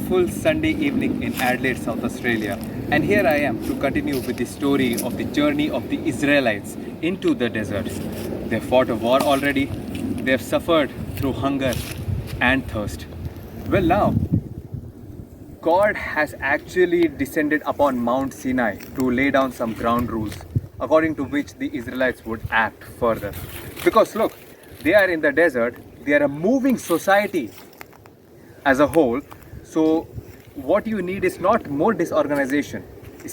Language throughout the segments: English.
beautiful Sunday evening in Adelaide, South Australia, and here I am to continue with the story of the journey of the Israelites into the deserts. They've fought a war already, they've suffered through hunger and thirst. Well, now, God has actually descended upon Mount Sinai to lay down some ground rules according to which the Israelites would act further. Because look, they are in the desert, they are a moving society as a whole. So what you need is not more disorganization.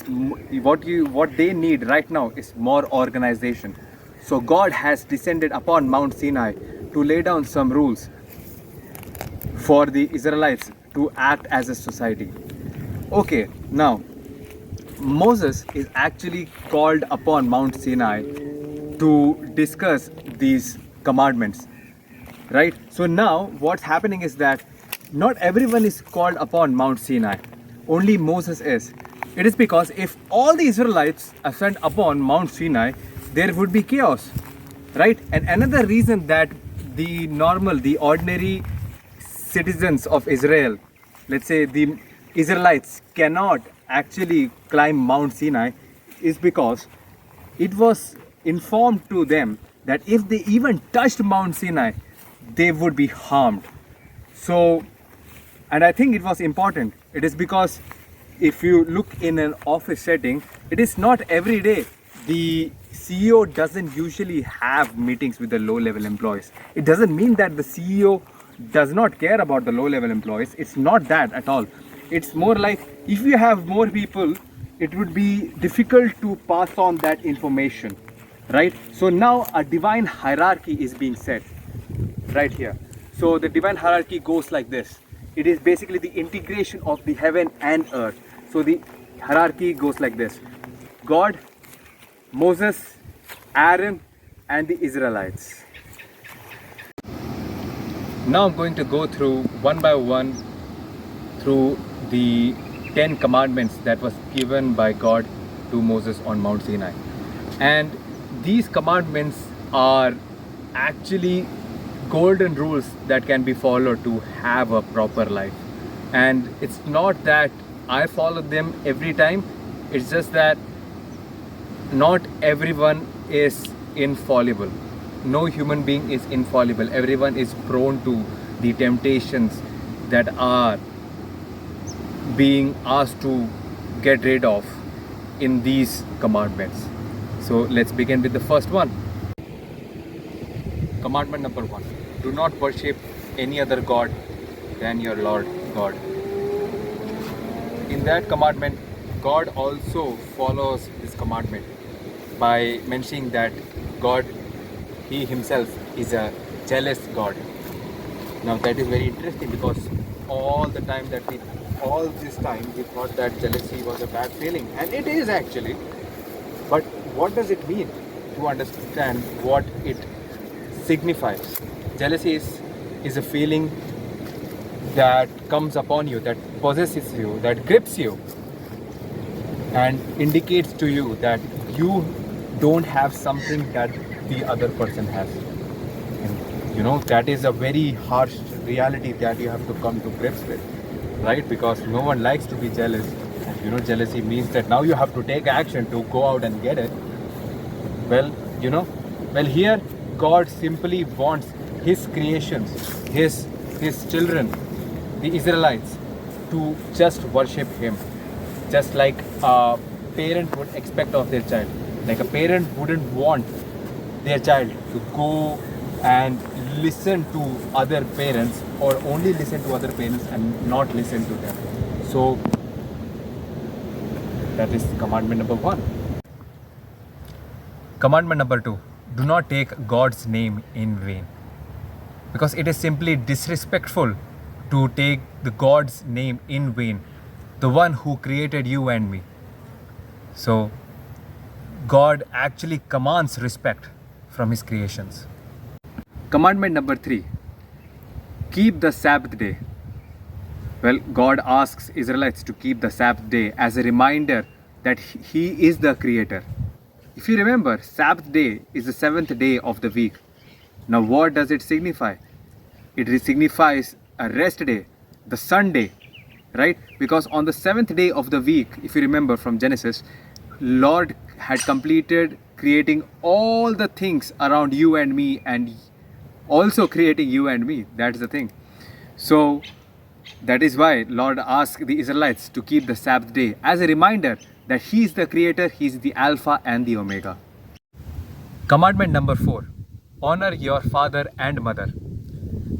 What they need right now is more organization. So God has descended upon Mount Sinai to lay down some rules for the Israelites to act as a society. Okay, now Moses is actually called upon Mount Sinai to discuss these commandments, right? So now what's happening is that not everyone is called upon Mount Sinai, only Moses is. It is because if all the Israelites are sent upon Mount Sinai, there would be chaos, right? And another reason that the ordinary citizens of Israel, let's say the Israelites, cannot actually climb Mount Sinai is because it was informed to them that if they even touched Mount Sinai, they would be harmed. So, and I think it was important. It is because if you look in an office setting, it is not every day. The CEO doesn't usually have meetings with the low level employees. It doesn't mean that the CEO does not care about the low level employees. It's not that at all. It's more like if you have more people, it would be difficult to pass on that information, right? So now a divine hierarchy is being set right here. So the divine hierarchy goes like this. It is basically the integration of the heaven and earth. So the hierarchy goes like this: God, Moses, Aaron, and the Israelites. Now I'm going to go through one by one through the 10 commandments that was given by God to Moses on Mount Sinai. And these commandments are actually golden rules that can be followed to have a proper life. And it's not that I follow them every time, it's just that not everyone is infallible. No human being is infallible. Everyone is prone to the temptations that are being asked to get rid of in these commandments. So let's begin with the first one. Commandment number 1: do not worship any other God than your Lord God. In that commandment, God also follows this commandment by mentioning that God, He Himself, is a jealous God. Now that is very interesting because all this time we thought that jealousy was a bad feeling, and it is actually. But what does it mean to understand what it signifies? Jealousy is a feeling that comes upon you, that possesses you, that grips you, and indicates to you that you don't have something that the other person has. And that is a very harsh reality that you have to come to grips with, right? Because no one likes to be jealous. And jealousy means that now you have to take action to go out and get it. Well, here God simply wants His creations, His children, the Israelites, to just worship Him, just like a parent would expect of their child. Like a parent wouldn't want their child to go and listen to other parents, or only listen to other parents and not listen to them. So that is commandment number 1. Commandment number 2: do not take God's name in vain, because it is simply disrespectful to take the God's name in vain, the one who created you and me. So God actually commands respect from His creations. Commandment number 3: keep the Sabbath day. Well, God asks Israelites to keep the Sabbath day as a reminder that He is the creator. If you remember, Sabbath day is the 7th day of the week. Now what does it signify? It signifies a rest day, the Sunday, right? Because on the seventh day of the week, if you remember from Genesis, Lord had completed creating all the things around you and me, and also creating you and me. That's the thing. So that is why Lord asked the Israelites to keep the Sabbath day as a reminder that He is the creator, He is the Alpha and the Omega. Commandment number 4: honor your father and mother.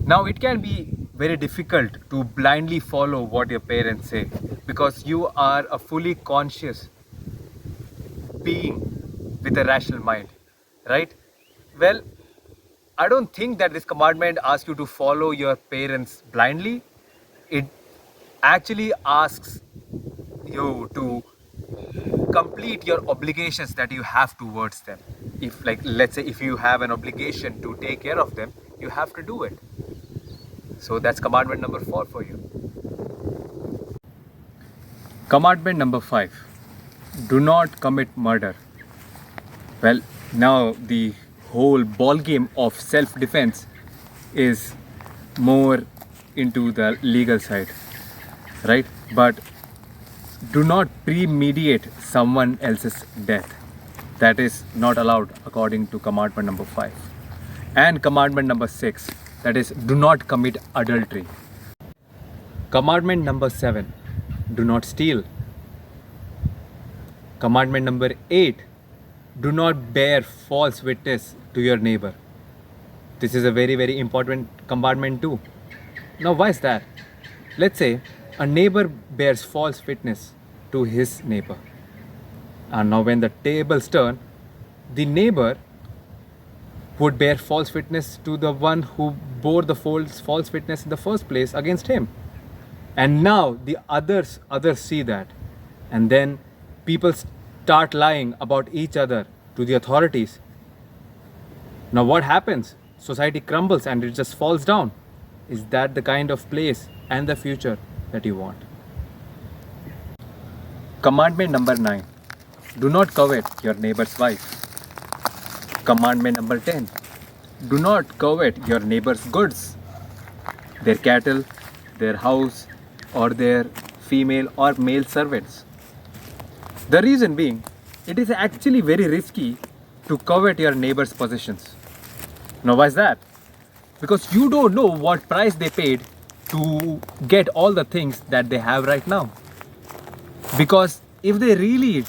Now, it can be very difficult to blindly follow what your parents say, because you are a fully conscious being with a rational mind, right? Well, I don't think that this commandment asks you to follow your parents blindly. It actually asks you to complete your obligations that you have towards them. If, like, let's say if you have an obligation to take care of them, you have to do it. So that's commandment number 4 for you. Commandment number 5: do not commit murder. Well, now the whole ball game of self-defense is more into the legal side, right? But do not premeditate someone else's death. That is not allowed according to commandment number 5. And commandment number 6, that is, do not commit adultery. Commandment number 7, do not steal. Commandment number 8, do not bear false witness to your neighbor. This is a very, very important commandment too. Now, why is that? Let's say a neighbor bears false witness to his neighbor. And now when the tables turn, the neighbor would bear false witness to the one who bore the false witness in the first place against him. And now the others see that. And then people start lying about each other to the authorities. Now what happens? Society crumbles and it just falls down. Is that the kind of place and the future that you want? Commandment number 9, do not covet your neighbor's wife. Commandment number 10, do not covet your neighbor's goods, their cattle, their house, or their female or male servants. The reason being, it is actually very risky to covet your neighbor's possessions. Now, why is that? Because you don't know what price they paid to get all the things that they have right now. Because if they really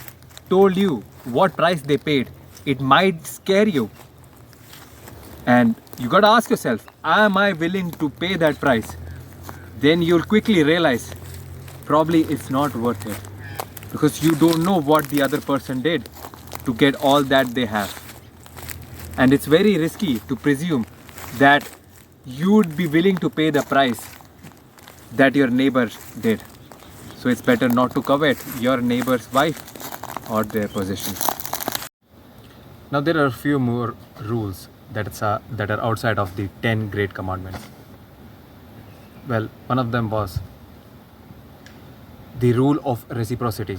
told you what price they paid, it might scare you. And you gotta ask yourself, am I willing to pay that price? Then you'll quickly realize probably it's not worth it, because you don't know what the other person did to get all that they have. And it's very risky to presume that you'd be willing to pay the price that your neighbor did. So it's better not to covet your neighbor's wife or their possessions. Now there are a few more rules that are outside of the 10 great commandments. Well, one of them was the rule of reciprocity.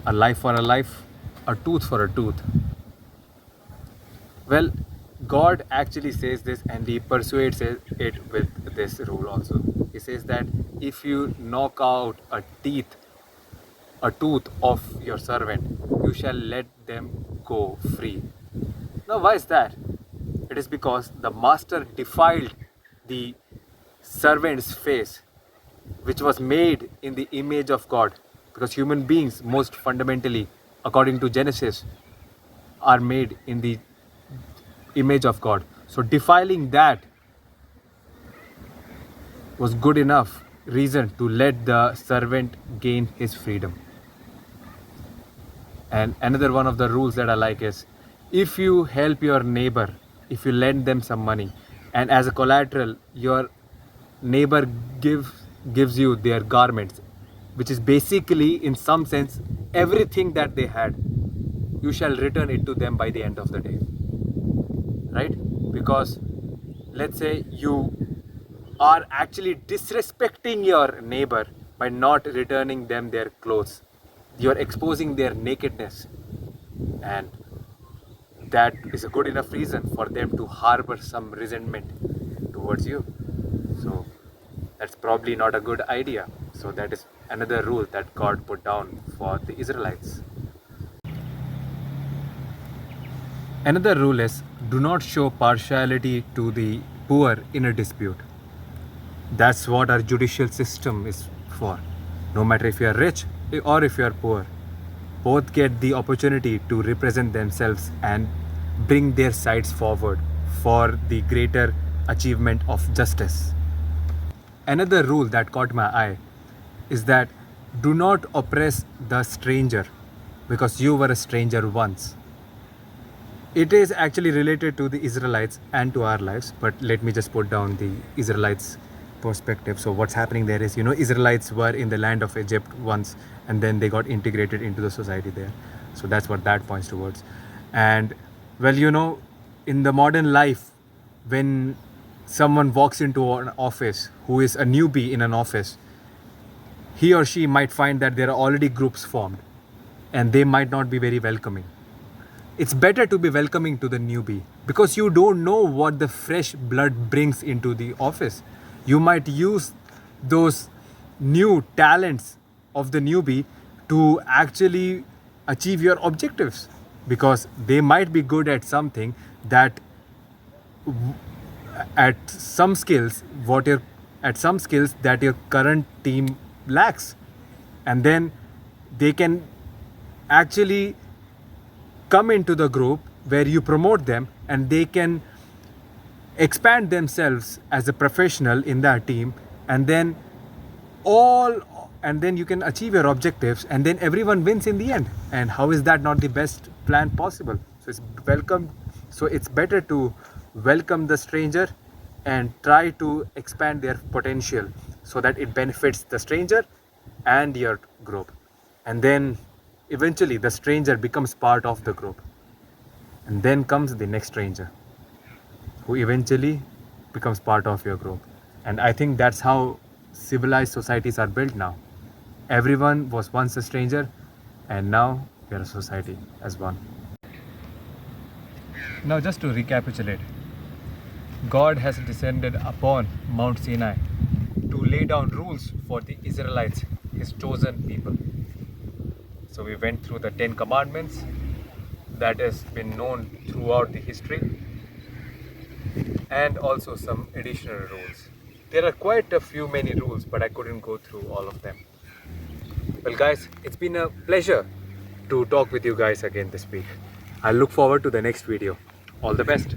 A life for a life, a tooth for a tooth. Well, God actually says this, and He persuades it with this rule also. He says that if you knock out a tooth of your servant, you shall let them go free. Now, why is that? It is because the master defiled the servant's face, which was made in the image of God. Because human beings, most fundamentally, according to Genesis, are made in the image of God. So defiling that was good enough reason to let the servant gain his freedom. And another one of the rules that I like is, if you help your neighbor, if you lend them some money, and as a collateral your neighbor gives you their garments, which is basically in some sense everything that they had, you shall return it to them by the end of the day. Right? Because let's say you are actually disrespecting your neighbor by not returning them their clothes. You're exposing their nakedness, and that is a good enough reason for them to harbor some resentment towards you. So that's probably not a good idea. So that is another rule that God put down for the Israelites. Another rule is do not show partiality to the poor in a dispute. That's what our judicial system is for. No matter if you are rich or if you are poor, both get the opportunity to represent themselves and bring their sides forward for the greater achievement of justice. Another rule that caught my eye is that do not oppress the stranger because you were a stranger once. It is actually related to the Israelites and to our lives, but let me just put down the Israelites perspective. So what's happening there is, Israelites were in the land of Egypt once and then they got integrated into the society there. So that's what that points towards. And well, in the modern life, when someone walks into an office who is a newbie in an office, he or she might find that there are already groups formed and they might not be very welcoming. It's better to be welcoming to the newbie because you don't know what the fresh blood brings into the office. You might use those new talents of the newbie to actually achieve your objectives because they might be good at something that at some skills that your current team lacks, and then they can actually come into the group where you promote them and they can expand themselves as a professional in that team, and then you can achieve your objectives and then everyone wins in the end. And how is that not the best plan possible? So it's better to welcome the stranger and try to expand their potential so that it benefits the stranger and your group, and then eventually the stranger becomes part of the group, and then comes the next stranger who eventually becomes part of your group. And I think that's how civilized societies are built now. Everyone was once a stranger and now we are a society as one. Now just to recapitulate, God has descended upon Mount Sinai to lay down rules for the Israelites, his chosen people. So we went through the 10 commandments that has been known throughout the history, and also some additional rules. There are quite a few many rules, but I couldn't go through all of them. Well guys, it's been a pleasure to talk with you guys again this week. I look forward to the next video. All the best.